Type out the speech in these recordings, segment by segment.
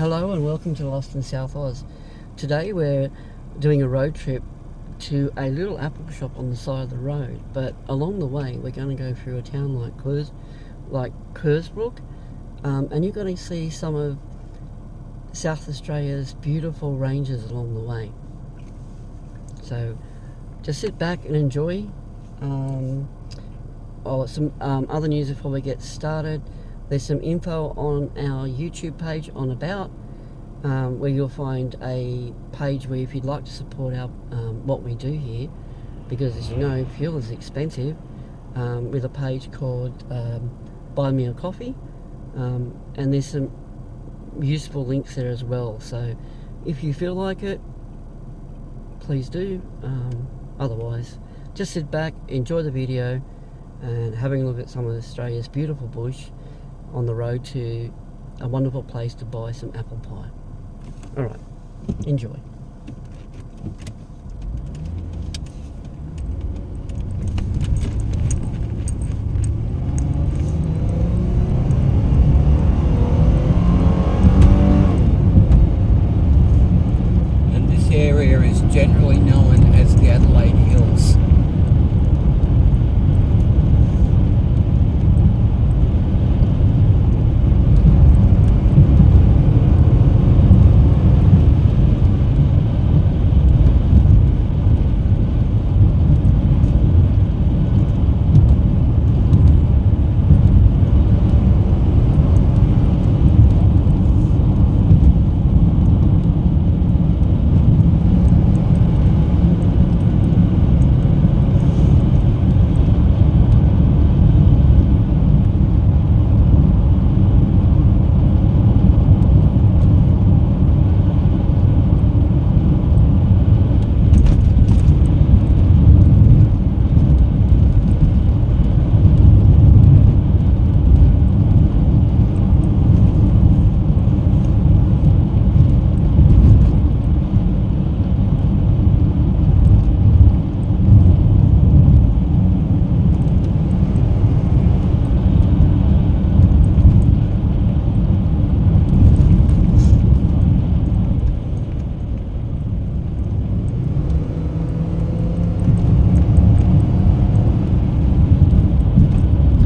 Hello and welcome to Lost in South Oz. Today we're doing a road trip to a little apple shop on the side of the road, but along the way we're going to go through a town like Kersbrook, and you're going to see some of South Australia's beautiful ranges along the way. So just sit back and enjoy. Some other news before we get started. There's some info on our YouTube page on About, where you'll find a page where if you'd like to support our what we do here, because as you know fuel is expensive, with a page called Buy Me a Coffee, and there's some useful links there as well. So if you feel like it, please do. Otherwise, just sit back, enjoy the video, and having a look at some of Australia's beautiful bush on the road to a wonderful place to buy some apple pie. Alright, enjoy. And this area is generally known as the Adelaide Hills.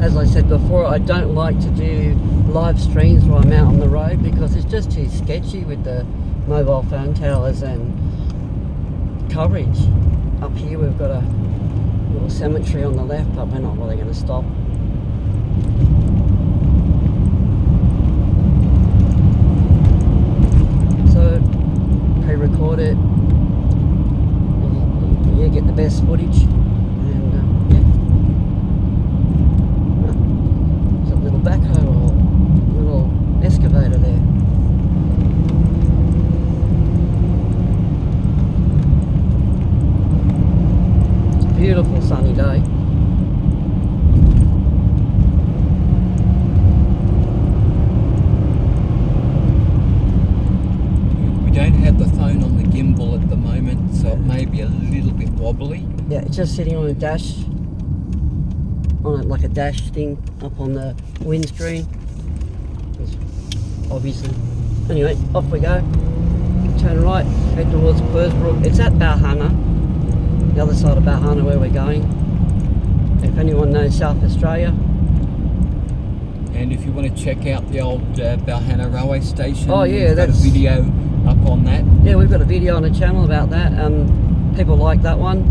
As I said before, I don't like to do live streams while I'm out on the road because it's just too sketchy with the mobile phone towers and coverage. Up here we've got a little cemetery on the left, but we're not really going to stop. So, pre-record it, you get the best footage. Backhoe or little excavator there. It's a beautiful sunny day. We don't have the phone on the gimbal at the moment, so it may be a little bit wobbly. Yeah, it's just sitting on a dash, like a dash thing up on the windscreen, obviously. Anyway, off we go. Turn right, head towards Kersbrook. It's at Balhannah, the other side of Balhannah where we're going. If anyone knows South Australia. And if you want to check out the old Balhannah railway station, oh yeah, that's got a video up on that. Yeah, we've got a video on the channel about that. People like that one.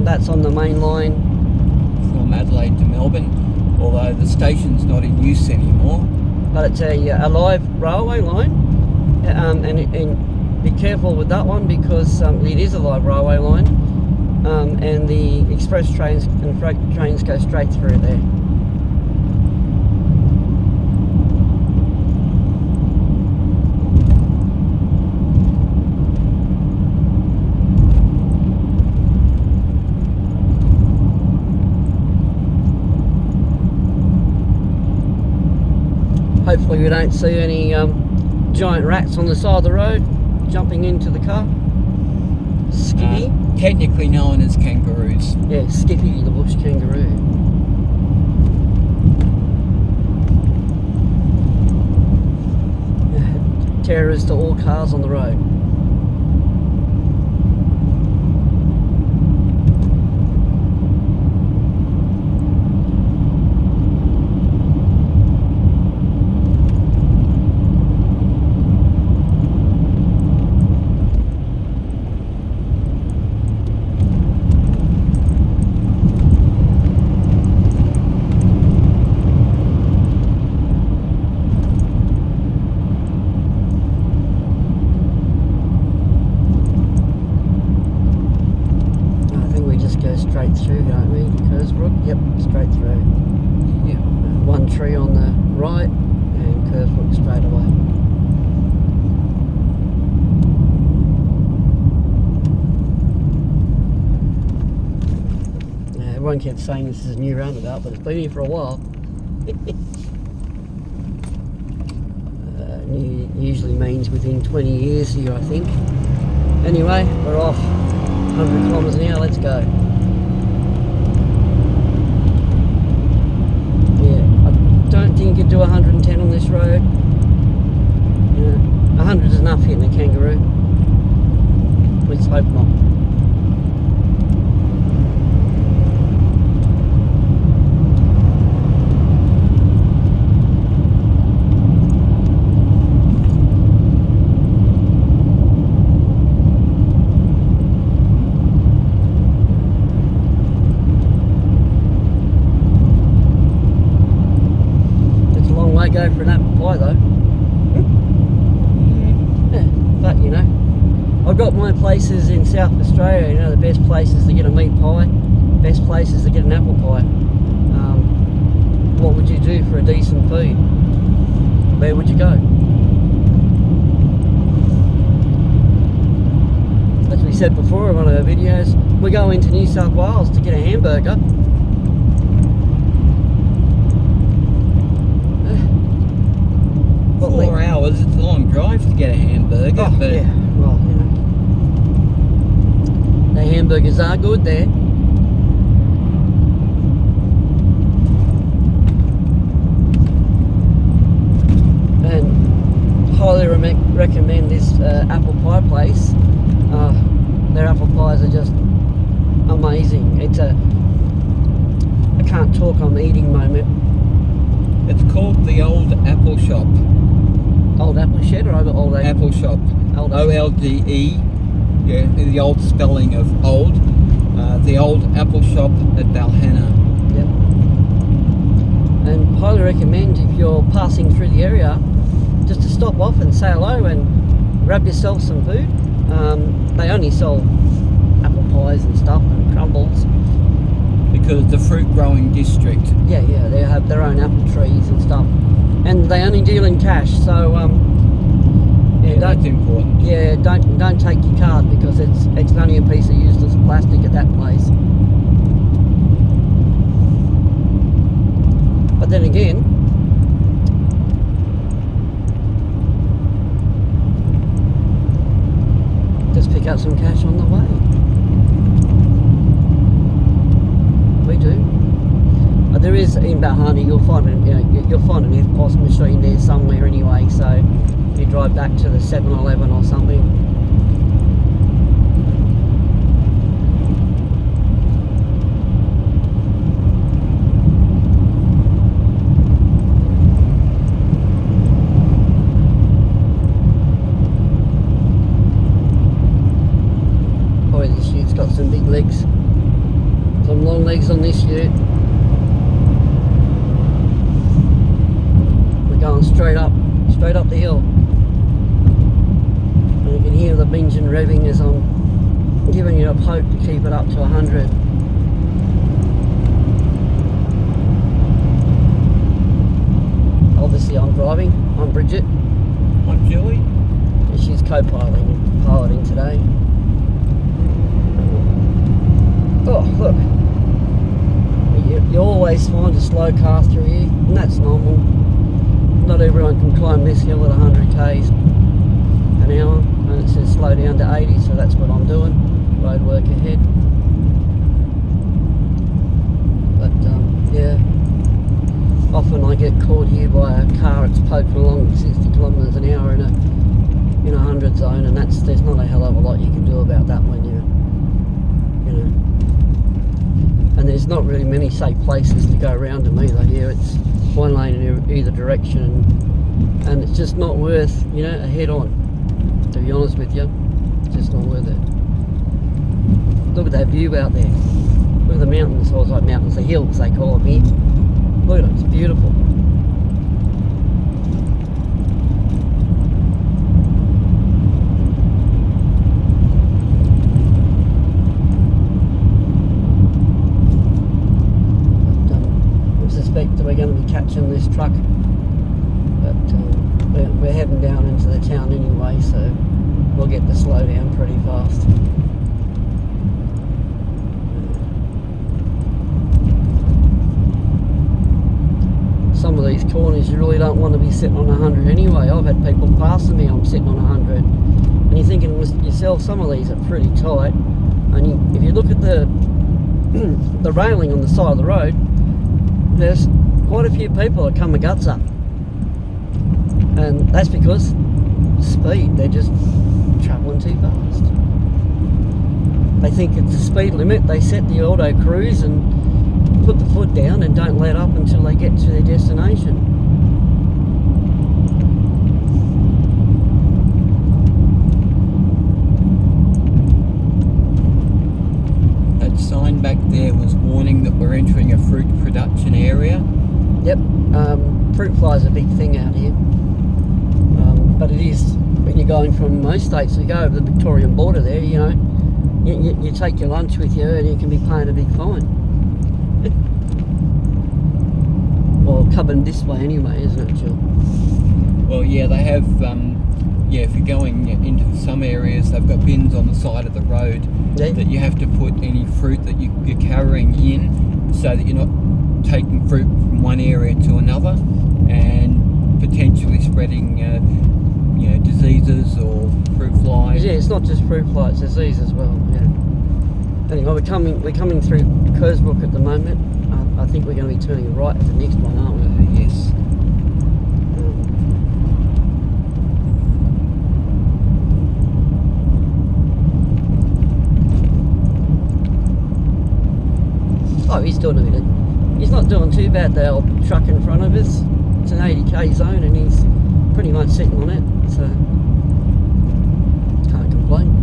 That's on the main line from Adelaide to Melbourne, although the station's not in use anymore. But it's a live railway line, and be careful with that one because it is a live railway line, and the express trains and freight trains go straight through there. Hopefully we don't see any giant rats on the side of the road jumping into the car. Skippy. Technically known as kangaroos. Yeah, Skippy the bush kangaroo. terrors to all cars on the road. Straight through, don't we? Kersbrook? Yep, straight through. Yeah. One tree on the right and Kersbrook straight away. Yeah, everyone kept saying this is a new roundabout, but it's been here for a while. New usually means within 20 years here, I think. Anyway, we're off. 100 kilometres an hour, let's go. Don't think you could do 110 on this road. Yeah, 100 is enough hitting a kangaroo. Let's hope not. Go for an apple pie though. Yeah, but you know, I've got my places in South Australia, you know, the best places to get a meat pie, best places to get an apple pie. What would you do for a decent food? Where would you go? As we said before in one of our videos, we're going to New South Wales to get a hamburger. 4 hours, it's a long drive to get a hamburger. Oh, but yeah, well, you know. The hamburgers are good there. And highly recommend this apple pie place. Their apple pies are just amazing. It's a I can't talk, I'm eating moment. It's called the Olde Apple Shop. Old Apple Shed or Old Apple Shop. O-L-D-E. Yeah, the old spelling of old. The Olde Apple Shop at Balhannah. Yep. And highly recommend if you're passing through the area, just to stop off and say hello and grab yourself some food. They only sell apple pies and stuff and crumbles. Because it's a fruit growing district. Yeah, they have their own apple trees and stuff, and they only deal in cash. So yeah, that's important. Yeah, don't take your card because it's only a piece of useless plastic at that place. But then again, just pick up some cash on the way. We do. There is in Balhannah, you'll find an FPOS machine there somewhere anyway. So you drive back to the 7-Eleven or something. Boy, this ute's got some big legs. Some long legs on this ute. We're going straight up the hill. And you can hear the engine revving as I'm giving it a poke to keep it up to 100. Obviously I'm driving, I'm Bridget. I'm Julie. And she's co-piloting today. Oh, look. You always find a slow car through here, and that's normal. Not everyone can climb this hill at 100 k's an hour, and it says slow down to 80, so that's what I'm doing. Road work ahead. But yeah, often I get caught here by a car that's poking along at 60 kilometres an hour in a in a 100 zone, and there's not a hell of a lot you can do about that when you know. And there's not really many safe places to go around them either. Here it's one lane in either direction, and it's just not worth, you know, a head on. To be honest with you, it's just not worth it. Look at that view out there. Look at the mountains, or like mountains, the hills they call them here. Look at it, it's beautiful. We're going to be catching this truck, but we're heading down into the town anyway, so we'll get to slow down pretty fast. Some of these corners you really don't want to be sitting on 100 anyway. I've had people passing me, I'm sitting on 100, and you're thinking to yourself, some of these are pretty tight, and if you look at the the railing on the side of the road, there's quite a few people that come the guts up, and that's because speed. They're just travelling too fast. They think it's the speed limit. They set the auto cruise and put the foot down and don't let up until they get to their destination. That sign back there was warning that we're entering a fruit production area. Yep, fruit fly is a big thing out here, but it is when you're going from most states. You go over the Victorian border there, you know, you take your lunch with you and you can be paying a big fine. Well, coming this way anyway, isn't it, Jill? Well, yeah, they have, yeah, if you're going into some areas, they've got bins on the side of the road that you have to put any fruit that you're carrying in, so that you're not taking fruit from one area to another and potentially spreading you know, diseases or fruit flies. Yeah, it's not just fruit fly, it's disease as well. Yeah. Anyway, we're coming through Kersbrook at the moment. I think we're going to be turning right at the next one, aren't we? Yes. Oh, he's doing a bit of. He's not doing too bad, the old truck in front of us. It's an 80k zone and he's pretty much sitting on it, so can't complain.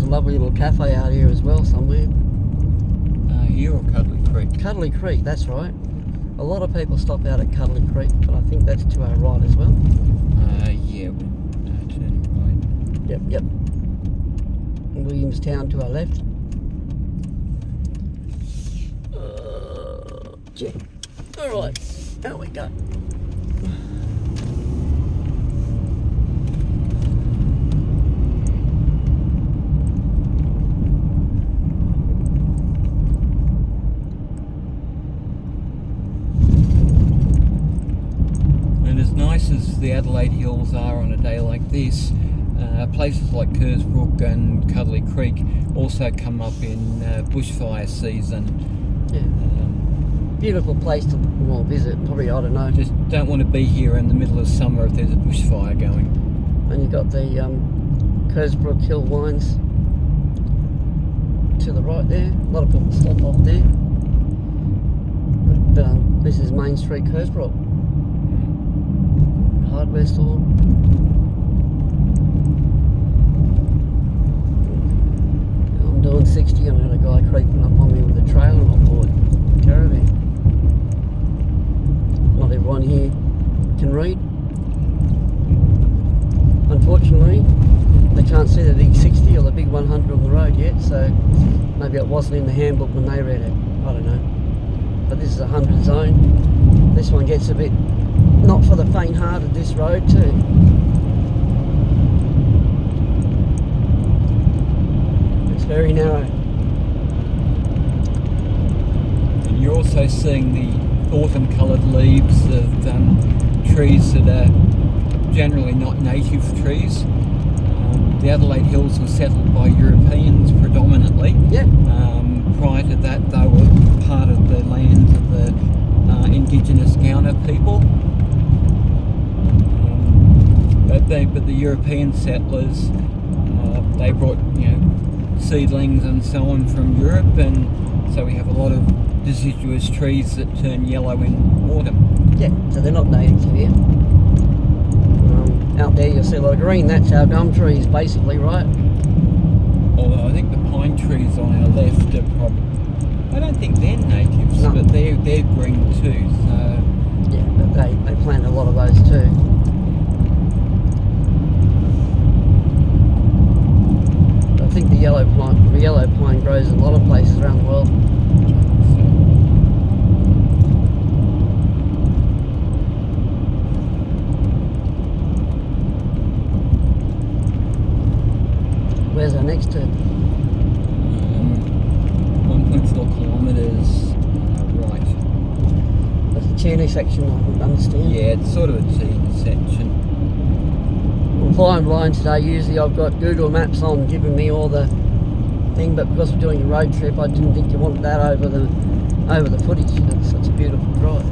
Lovely little cafe out here as well somewhere. Here or Cuddly Creek? Cuddly Creek, that's right. A lot of people stop out at Cuddly Creek, but I think that's to our right as well. Yeah, we're turning right. Yep. Williamstown to our left. Alright, out we go. As the Adelaide Hills are on a day like this, places like Kersbrook and Cuddly Creek also come up in bushfire season. Yeah. Beautiful place to visit. Probably, I don't know. Just don't want to be here in the middle of summer if there's a bushfire going. And you've got the Kersbrook Hill Wines to the right there. A lot of people stop off there. But this is Main Street, Kersbrook. Hardware store. I'm doing 60 and I got a guy creeping up on me with a trailer on board. Caravan. Not everyone here can read. Unfortunately, the can't see the big 60 or the big 100 on the road yet, so maybe it wasn't in the handbook when they read it. I don't know. But this is a 100 zone. This one gets a bit not for the faint-hearted, this road too. It's very narrow. And you're also seeing the autumn coloured leaves of trees that are generally not native trees. The Adelaide Hills were settled by Europeans predominantly. Yeah. Prior to that, they were part of the lands of the indigenous Gowner people. But the European settlers, they brought seedlings and so on from Europe, and so we have a lot of deciduous trees that turn yellow in autumn. Yeah, so they're not native to here. Out there you'll see a lot of green, that's our gum trees basically, right? Although I think the pine trees on our left are probably, I don't think they're natives, No. but they're green too, so... Yeah, but they plant a lot of those too. I think the yellow pine grows in a lot of places around the world. Where's our next turn? 1.4 kilometres right. That's a tuning section, I would understand. Yeah, it's sort of a T section. I'm flying blind today. Usually I've got Google Maps on giving me all the thing, but because we're doing a road trip, I didn't think you wanted that over the footage. It's such a beautiful drive.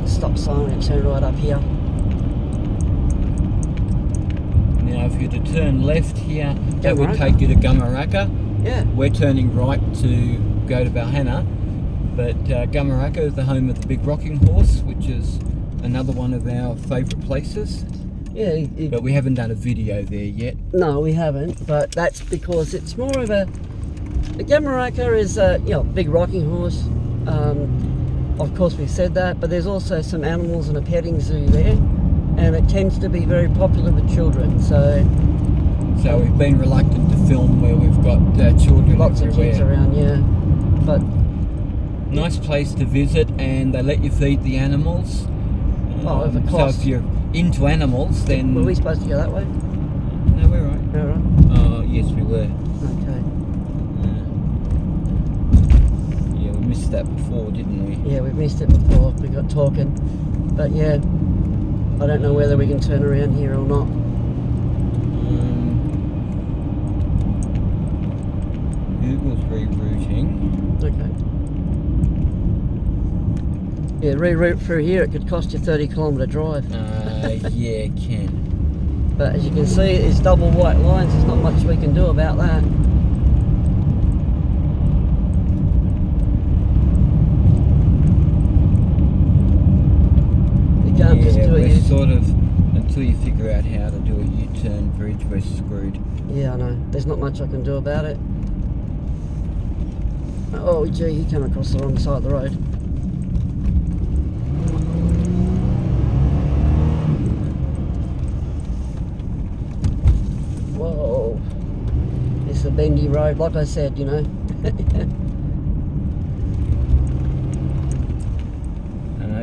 Stop sign and turn right up here. Now if you're to turn left here, that would Gummaraka. take you to Gummaraka. Yeah. We're turning right to go to Balhannah, but Gummaraka is the home of the Big Rocking Horse, which is another one of our favourite places. Yeah. But we haven't done a video there yet. No, we haven't, but that's because it's more of a... The Gummaraka is a big rocking horse. Of course we've said that, but there's also some animals and a petting zoo there, and it tends to be very popular with children, so we've been reluctant to film where we've got children lots everywhere. of kids around, yeah. But nice place to visit, and they let you feed the animals. over So cost. if you're into animals, then... Were we supposed to go that way? No, we're right. No, right. Oh, yes, we were. Okay. Yeah, we missed that before, didn't we? Yeah, we've missed it before. We got talking, but yeah, I don't know whether we can turn around here or not. Google's rerouting. Okay. Yeah, reroute through here. It could cost you 30-kilometre drive. Yeah, it can. But as you can see, it's double white lines. There's not much we can do about that. You can't just do we're it. sort of, until you figure out how to do a U-turn bridge, we're screwed. Yeah, I know. There's not much I can do about it. Oh, gee, he came across the wrong side of the road. Whoa. It's a bendy road, like I said, you know.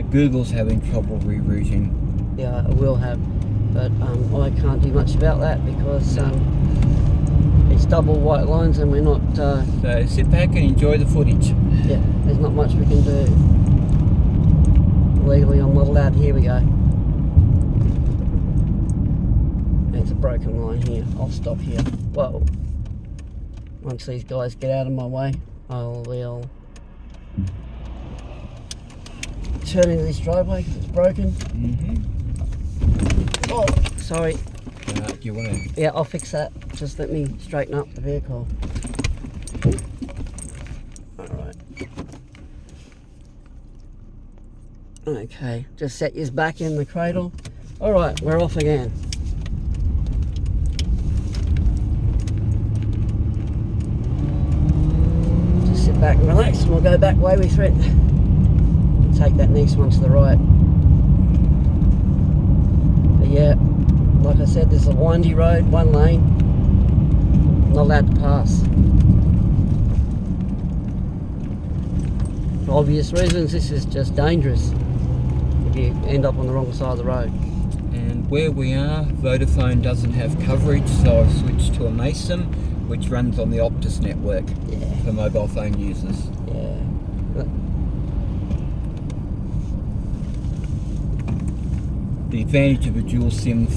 Google's having trouble rerouting. Yeah, I will have. But I can't do much about that because it's double white lines and we're not... So sit back and enjoy the footage. Yeah, there's not much we can do. Legally, I'm not allowed. Here we go. There's a broken line here. I'll stop here. Whoa. Once these guys get out of my way, I will turn into this driveway because it's broken. Oh, sorry. Do you want to... Yeah, I'll fix that. Just let me straighten up the vehicle. Alright. Okay, just set yours back in the cradle. Alright, we're off again. back and relax, and we'll go back way we threat. Take that next one to the right. But yeah, like I said, this is a windy road, one lane, not allowed to pass. For obvious reasons, this is just dangerous if you end up on the wrong side of the road. And where we are, Vodafone doesn't have coverage, so I've switched to a Mason, which runs on the Optus network for mobile phone users. Yeah. The advantage of a dual SIM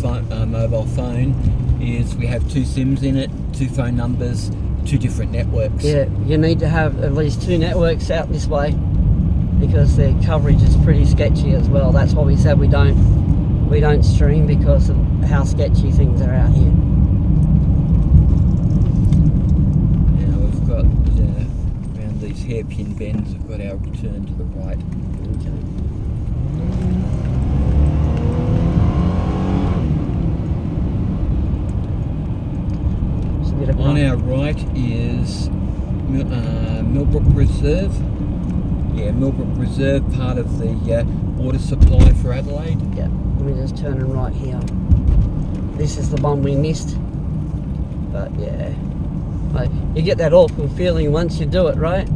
mobile phone is we have 2 SIMs in it, 2 phone numbers, 2 different networks. Yeah, you need to have at least 2 networks out this way because their coverage is pretty sketchy as well. That's why we said we don't stream, because of how sketchy things are out here. Now we've got around these hairpin bends, we've got our return to the right. Okay. On our right is Millbrook Reserve. Yeah, Millbrook Reserve, part of the water supply for Adelaide. Yeah, we're just turning right here. This is the one we missed. But yeah, you get that awful feeling once you do it, right?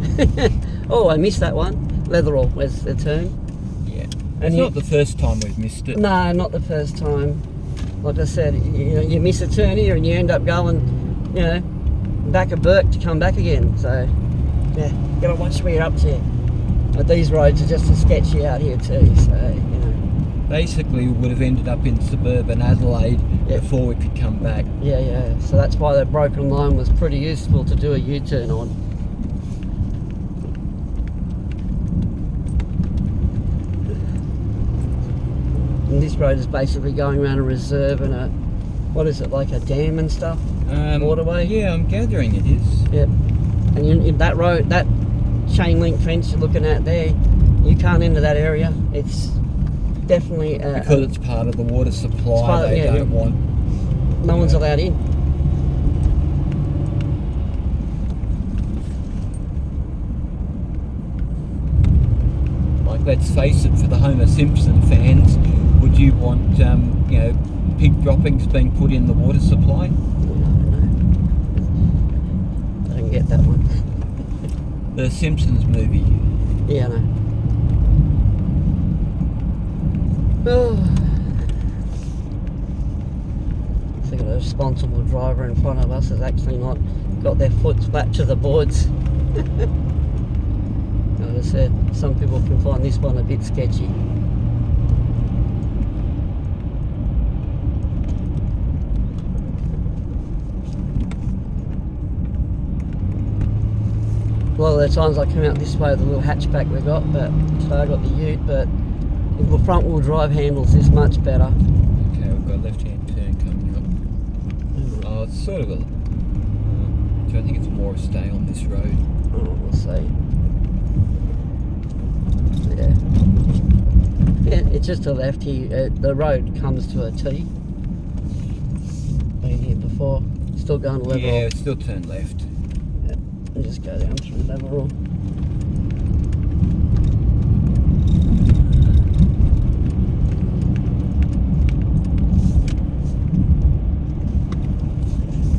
Oh, I missed that one. Leatherall, where's the turn? Yeah, And it's not the first time we've missed it. No, not the first time. Like I said, you miss a turn here and you end up going, back a Burke to come back again. So, yeah, gotta watch where you're up to. But these roads are just as sketchy out here too, so, Basically, we would have ended up in suburban Adelaide before we could come back. Yeah, so that's why that broken line was pretty useful to do a U-turn on. And this road is basically going around a reserve and a, what is it, like a dam and stuff? Waterway? Yeah, I'm gathering it is. Yep. And in that road, that chain link fence you're looking at there, you can't enter that area. It's definitely... because it's part of the water supply, they don't want... No one's allowed in. Like, let's face it, for the Homer Simpson fans, would you want, pig droppings being put in the water supply? I didn't get that one. The Simpsons movie. Yeah, I know. Oh. So got a responsible driver in front of us has actually not got their foot flat to the boards. Like I said, some people can find this one a bit sketchy. A lot of the times I come out this way with the little hatchback we got, but today I got the ute, but the front wheel drive handles this much better. Okay, we've got a left hand turn coming up. Oh, it's sort of a... I think it's more a stay on this road. Oh, we'll see. Yeah, it's just a left here. The road comes to a T. Been here before. Still going level. Yeah, still turn left. And just go down through level.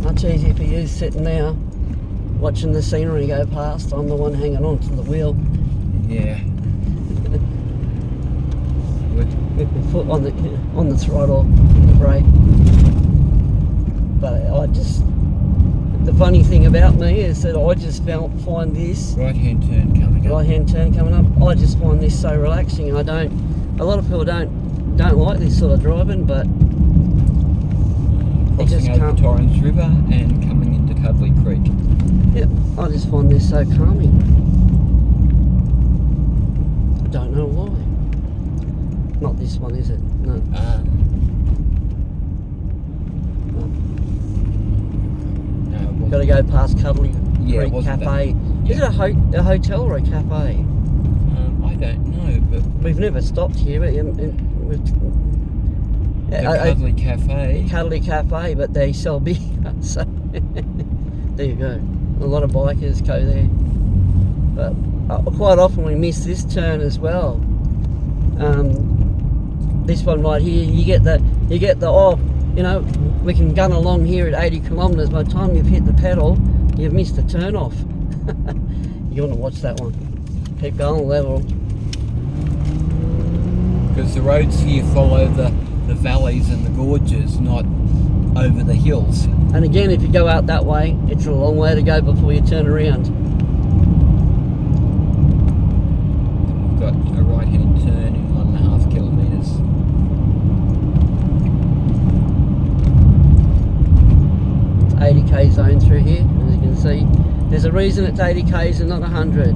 Much easier for you sitting there watching the scenery go past. I'm the one hanging on to the wheel. Yeah. With my foot on the throttle, the brake. But the funny thing about me is that I just find this right hand turn coming up. Right hand turn coming up. I just find this so relaxing. A lot of people don't like this sort of driving, but crossing over Torrens River and coming into Cuddly Creek. Yep, I just find this so calming. I don't know why. Not this one, is it? No. No, Got to go past Cuddly Creek wasn't Cafe. That, Is it a hotel or a cafe? I don't know, but we've never stopped here. Cuddly Cafe. Cuddly Cafe, but they sell beer. So there you go. A lot of bikers go there. But quite often we miss this turn as well. This one right here, you get the oh, you know, we can gun along here at 80 kilometres. By the time you've hit the pedal, you've missed the turn off. You want to watch that one. Keep going level. Because the roads here follow the valleys and the gorges, not over the hills. And again, if you go out that way, it's a long way to go before you turn around. We've got a right-hand turn in 1.5 kilometres. It's 80k zone through here, as you can see. There's a reason it's 80k's and not 100.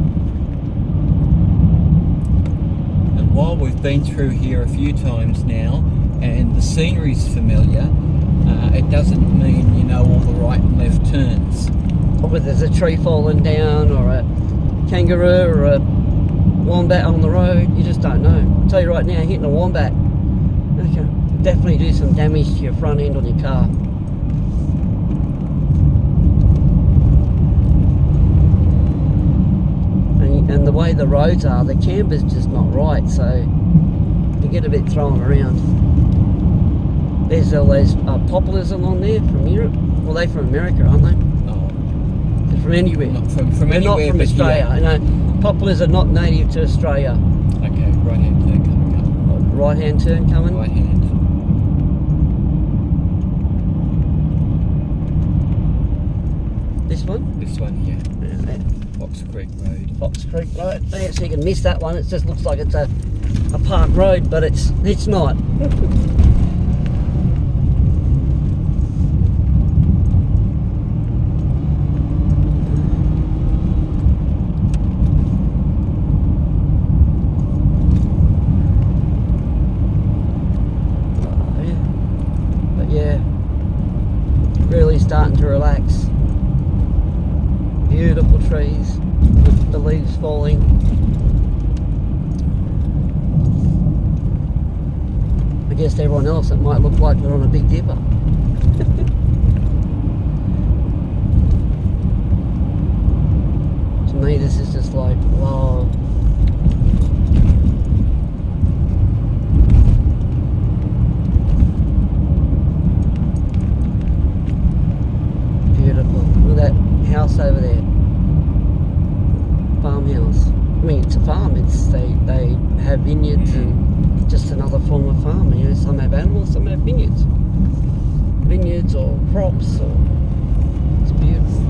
And while we've been through here a few times now, and the scenery's familiar, it doesn't mean you know all the right and left turns. Or whether there's a tree falling down, or a kangaroo, or a wombat on the road, you just don't know. I'll tell you right now, hitting a wombat, okay, definitely do some damage to your front end on your car. And the way the roads are, the camber's just not right, so you get a bit thrown around. There's all those poplars along there from Europe. Well, they're from America, aren't they? Oh. They're from anywhere. Not from They're anywhere, not from but Australia. here. You know, poplars are not native to Australia. Okay, right-hand turn coming up. Right-hand turn coming. Right hand. This one? This one here. Yeah. Fox Creek Road. Fox Creek Road. Yeah, so you can miss that one. It just looks like it's a park road, but it's not. But yeah, really starting to relax. Beautiful trees with the leaves falling. I guess to everyone else it might look like we're on a Big Dipper. To me this is just like, wow. Beautiful. Look at that house over there. Farmhouse. I mean, it's a farm. They have vineyards and just another form of farming. You know, some have animals, some have vineyards. Vineyards or crops, or it's beautiful.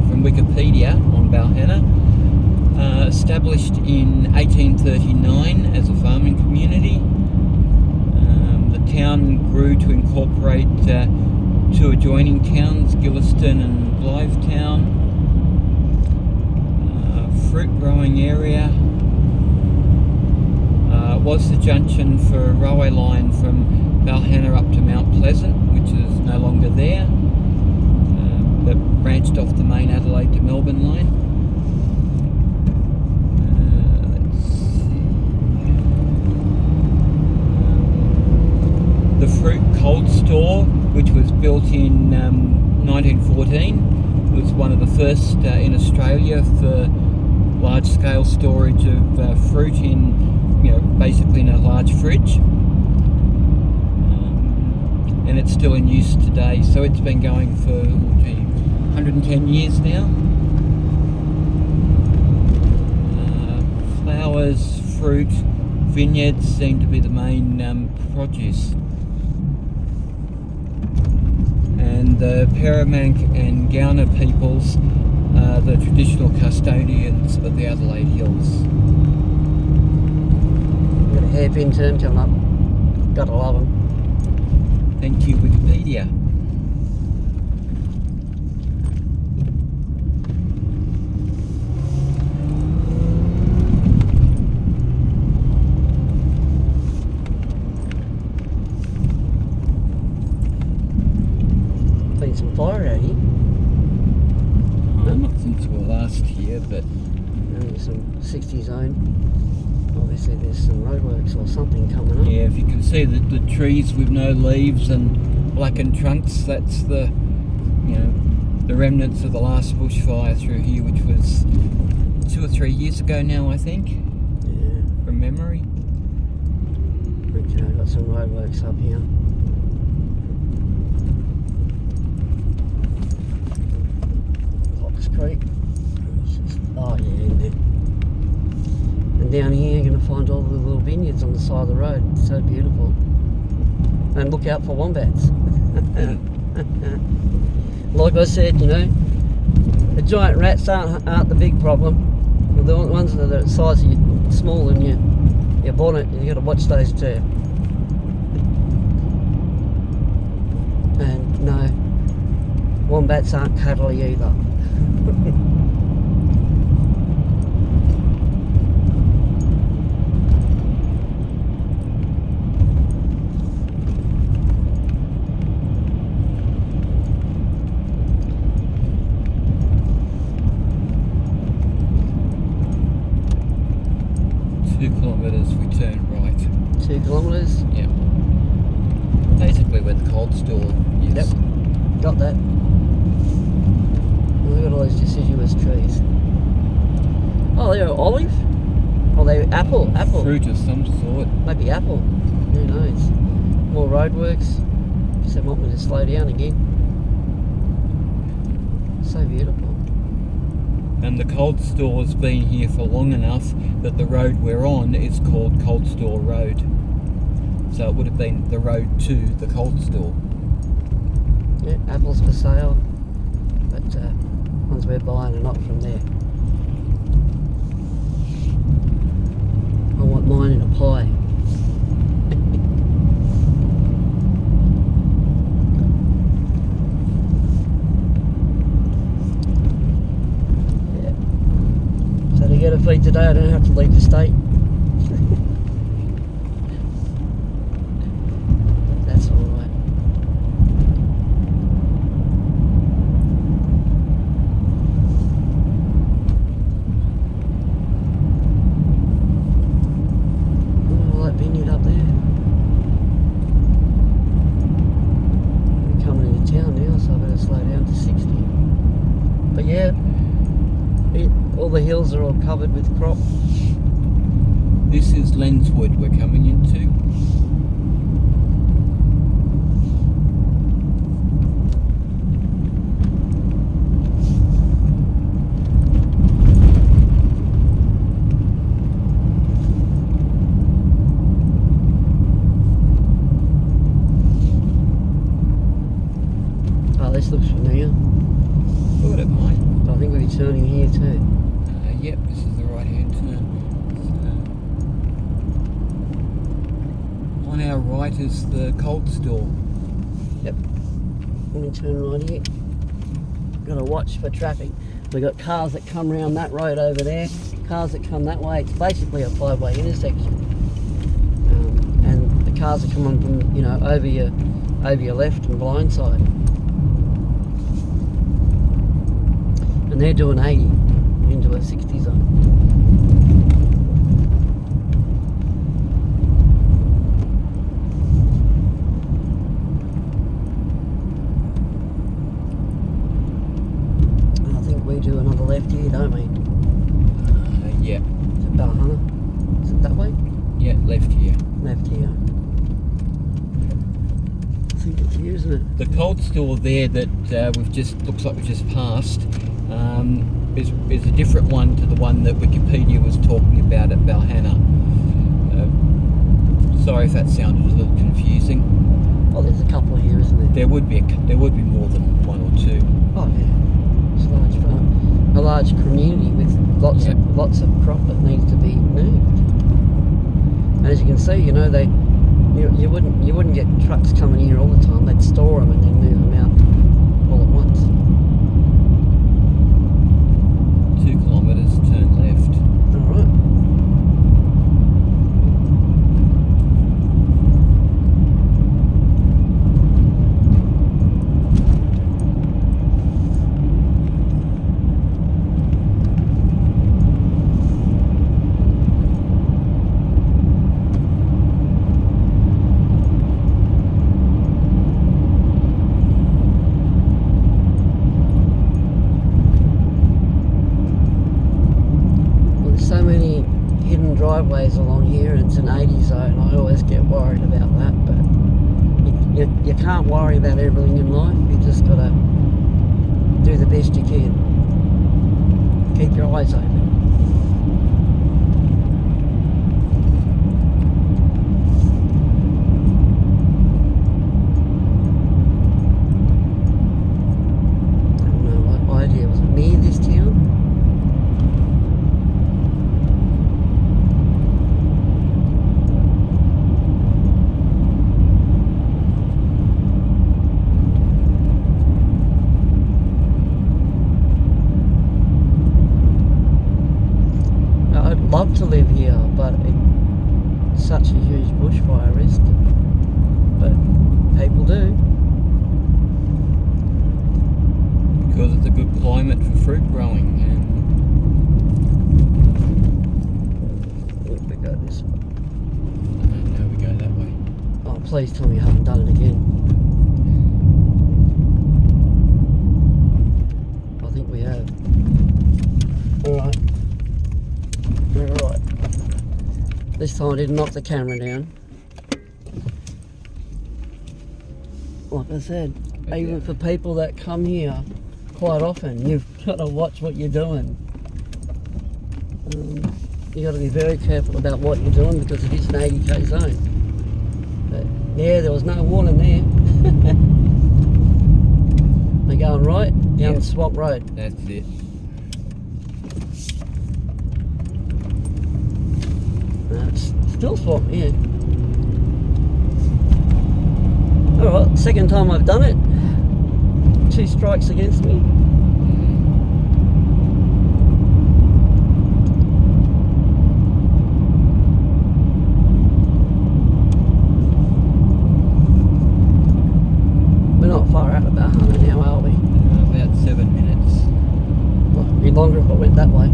From Wikipedia on Balhannah, established in 1839 as a farming community. The town grew to incorporate two adjoining towns, Gilliston and Blythetown. Fruit growing area. Was the junction for a railway line from Balhannah up to Mount Pleasant, which is no longer there. That branched off the main Adelaide to Melbourne line. Let's see. The fruit cold store, which was built in 1914, was one of the first in Australia for large-scale storage of fruit in, you know, basically in a large fridge. And it's still in use today, so it's been going for 110 years now. Flowers, fruit, vineyards seem to be the main produce. And the Paramank and Gowner peoples are the traditional custodians of the Adelaide Hills. Got a hairpin turn coming up. Gotta love them. Thank you, Wikipedia. Been some fire out here. Not since we were last here, but Only some 60 zone. Obviously there's some roadworks or something coming up. yeah, if you can see the trees with no leaves and blackened trunks, that's the the remnants of the last bushfire through here, which was 2 or 3 years ago now, I think. Yeah. From memory. Okay, got some roadworks up here. Fox Creek. Oh yeah, in there. And down here you're going to find all the little vineyards on the side of the road. It's so beautiful. And look out for wombats. Like I said, the giant rats aren't the big problem. Well, the ones that are the size of you, small than your bonnet, you got to watch those too. And no, wombats aren't cuddly either. 2 kilometres, we turn right. 2 kilometres. Yeah. Basically where the cold store is. Yep. Got that. Look at all those deciduous trees. Oh, they're olive? Or they're apple? Apple. Fruit of some sort. Maybe apple. Who knows? More roadworks. Just they want me to slow down again. So beautiful. And the cold store's been here for long enough that the road we're on is called Cold Store Road. So it would have been the road to the cold store. Yeah, apples for sale. But ones we're buying are not from there. I want mine in a pie. Yeah. So to get a feed today, I don't have to leave the state. That's all right. Vineyard up there. We're coming into town now, so I better slow down to 60. But yeah, all the hills are all covered with crop. This is Lenswood we're coming into. This looks familiar. Thought it might. I think we'll be turning here too. Yep, this is the right hand turn. So, on our right is the cold store. Yep. Let me turn right here. Got to watch for traffic. We've got cars that come around that road over there, cars that come that way. It's basically a 5-way intersection. And the cars are coming from, over your left and blind side. And they're doing 80 into a 60 zone. And I think we do another left here, don't we? Yeah. Is it Balhannah? Is it that way? Yeah, left here. Left here. I think it's here, isn't it? The cold store there that looks like we've just passed is a different one to the one that Wikipedia was talking about at Balhannah. Sorry if that sounded a little confusing. Oh, there's a couple here, isn't there? There would be more than one or two. Oh yeah, it's a large farm, a large community with lots of crop that needs to be moved. And as you can see, You wouldn't get trucks coming here all the time. They'd store them and then move them out all at once. 2 kilometres, turn left. All right. Driveways along here, and it's an 80 zone. I always get worried about that, but you can't worry about everything in life. You just gotta do the best you can. Keep your eyes open. I don't know what idea. Was it near this town? Love to live here, but it's such a huge bushfire risk. But people do. Because it's a good climate for fruit growing. We go this way. No, we go that way. Oh, please tell me you haven't done it again. I think we have. Alright. Alright. This time I didn't knock the camera down. Like I said, even for people that come here quite often, you've got to watch what you're doing. You got to be very careful about what you're doing because it is an 80k zone. But yeah, there was no warning there. We're going right down Swamp Road. That's it. It's still swamp, yeah. Alright, second time I've done it. 2 strikes against me. We're not far out of Balhannah now, are we? About 7 minutes. Well, it'd be longer if I went that way.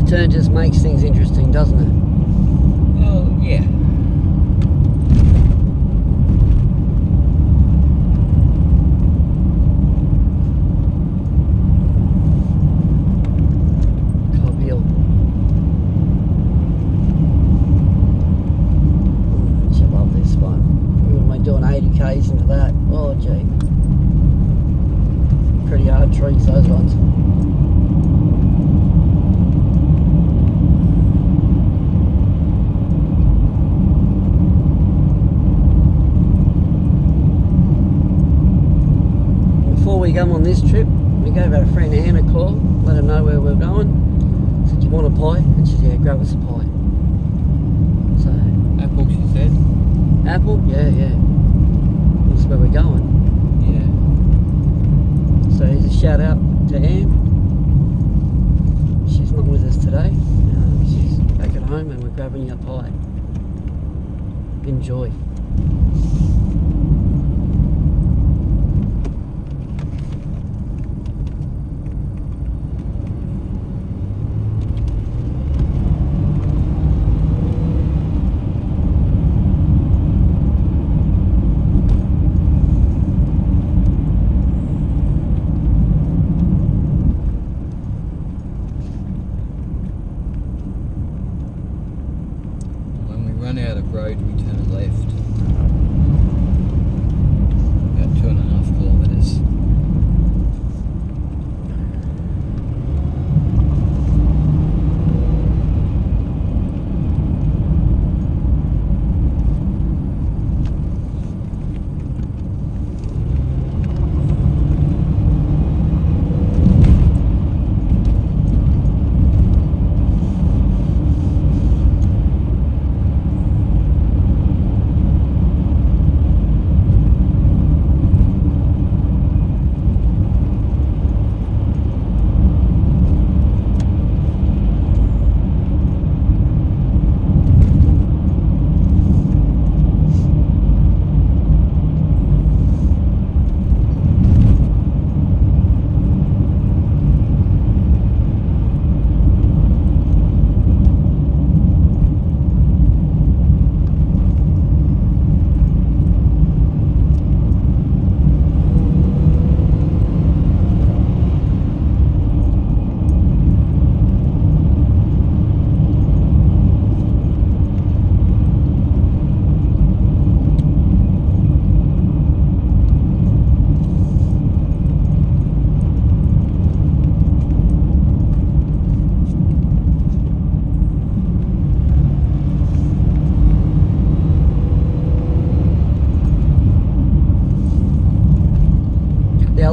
Turn just makes things interesting, doesn't it? Oh, yeah. Cobble. I love this one. When we're doing 80k's into that, oh gee. Pretty hard trees, those ones. We come on this trip, we gave our friend Anne a call, let her know where we're going. Said, do you want a pie? And she said, yeah, grab us a pie. So Apple, she said. Apple? Yeah, yeah. That's where we're going. Yeah. So here's a shout out to Anne. She's not with us today. She's back at home and we're grabbing you a pie. Enjoy.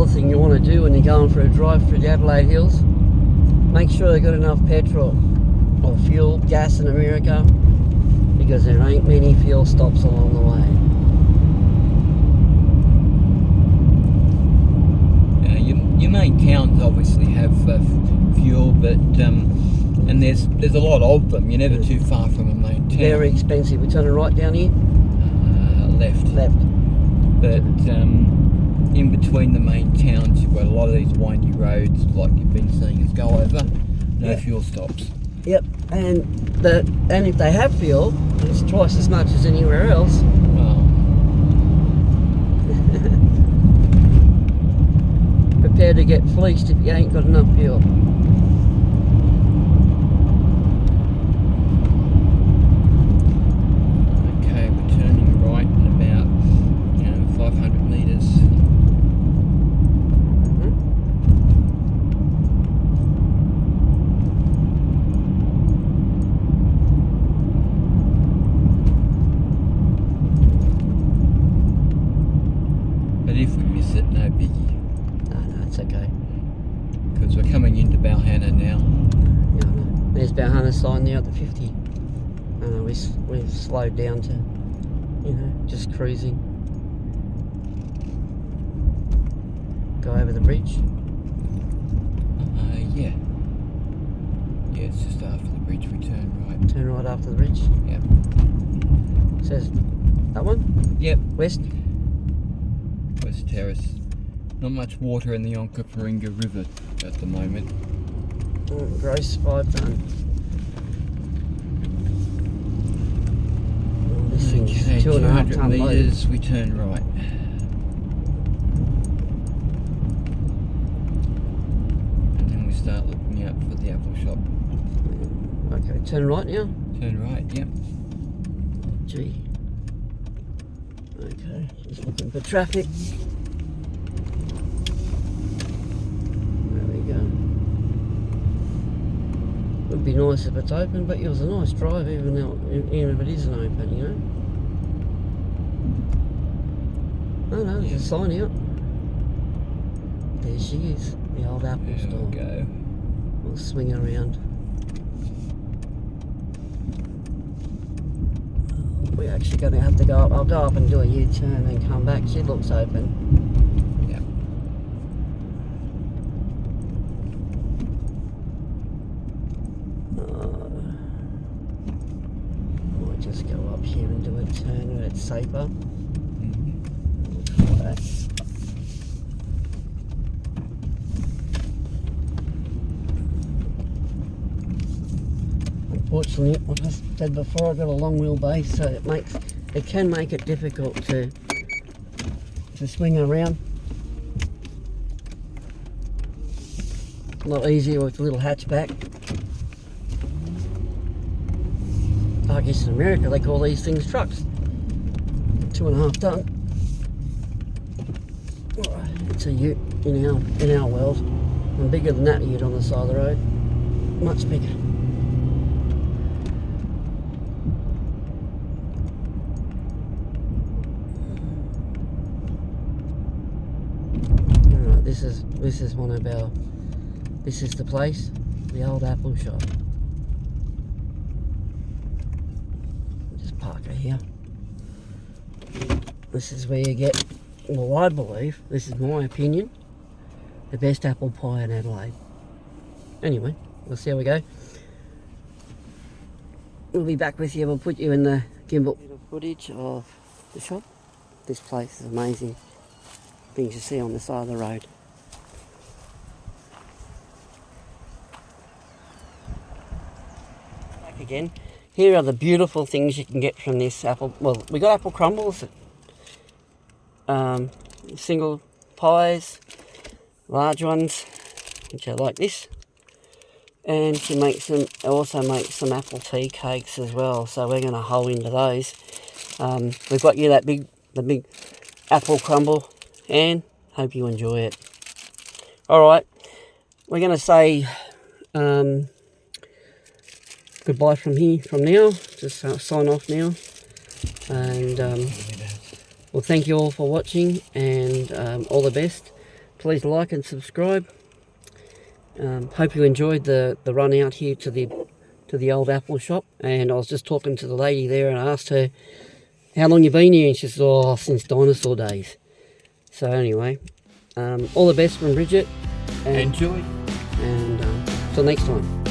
other thing you want to do when you're going for a drive through the Adelaide Hills, make sure you've got enough petrol or fuel, gas in America, because there ain't many fuel stops along the way. Your main towns obviously have fuel, but and there's a lot of them. You're never too far from a main town. Very expensive. We turn it right down here. Left. But in between the main towns, you've got a lot of these windy roads, like you've been seeing us go over. No fuel stops. Yep, and if they have fuel, it's twice as much as anywhere else. Well, Prepare to get fleeced if you ain't got enough fuel. okay, we're turning right in about 500 metres. But if we miss it, no biggie. No, it's okay. Because we're coming into Balhannah now. Yeah, I know. There's Balhannah sign there at the 50. I know, we've slowed down to, just cruising. Go over the bridge. Yeah. Yeah, it's just after the bridge we turn right. Turn right after the bridge. Yep. Says that one? Yep. West. West Terrace. Not much water in the Onkaparinga River at the moment. Gross 5 ton. This thing's Okay, 2.5 200 ton load. metres, we turn right. And then we start looking out for the Apple Shop. Okay, turn right now. Turn right, yep. Gee. Okay, just looking for traffic. There we go. Would be nice if it's open, but it was a nice drive even if it isn't open, Oh no, there's a sign out. There she is, the old Apple There store. we go. We'll swing around. We're actually going to have to go up. I'll go up and do a U-turn and come back. She looks open. Yep. Might just go up here and do a turn where it's safer. Like that. Unfortunately, like I said before, I've got a long wheelbase, so it can make it difficult to swing around. A lot easier with a little hatchback. I guess in America they call these things trucks. 2.5 ton. It's a ute in our world. And bigger than that ute on the side of the road. Much bigger. Alright, this is one of our. This is the place, the Olde Apple Shop. Just park her here. This is where you get, well, I believe, this is my opinion, the best apple pie in Adelaide. Anyway, we'll see how we go. We'll be back with you. We'll put you in the gimbal. Bit of footage of the shop. This place is amazing. Things you see on the side of the road. Back again. Here are the beautiful things you can get from this apple. Well, we got apple crumbles, single pies, large ones, which are like this. And she also makes some apple tea cakes as well. So we're going to hole into those. We've got you the big apple crumble, and hope you enjoy it. All right, we're going to say goodbye from now. Just sign off now, and well, thank you all for watching, and all the best. please like and subscribe. Hope you enjoyed the run out here to the Olde Apple Shop. And I was just talking to the lady there and I asked her, how long you been here? And she says, oh, since dinosaur days. So anyway, all the best from Bridget. Enjoy. And till next time.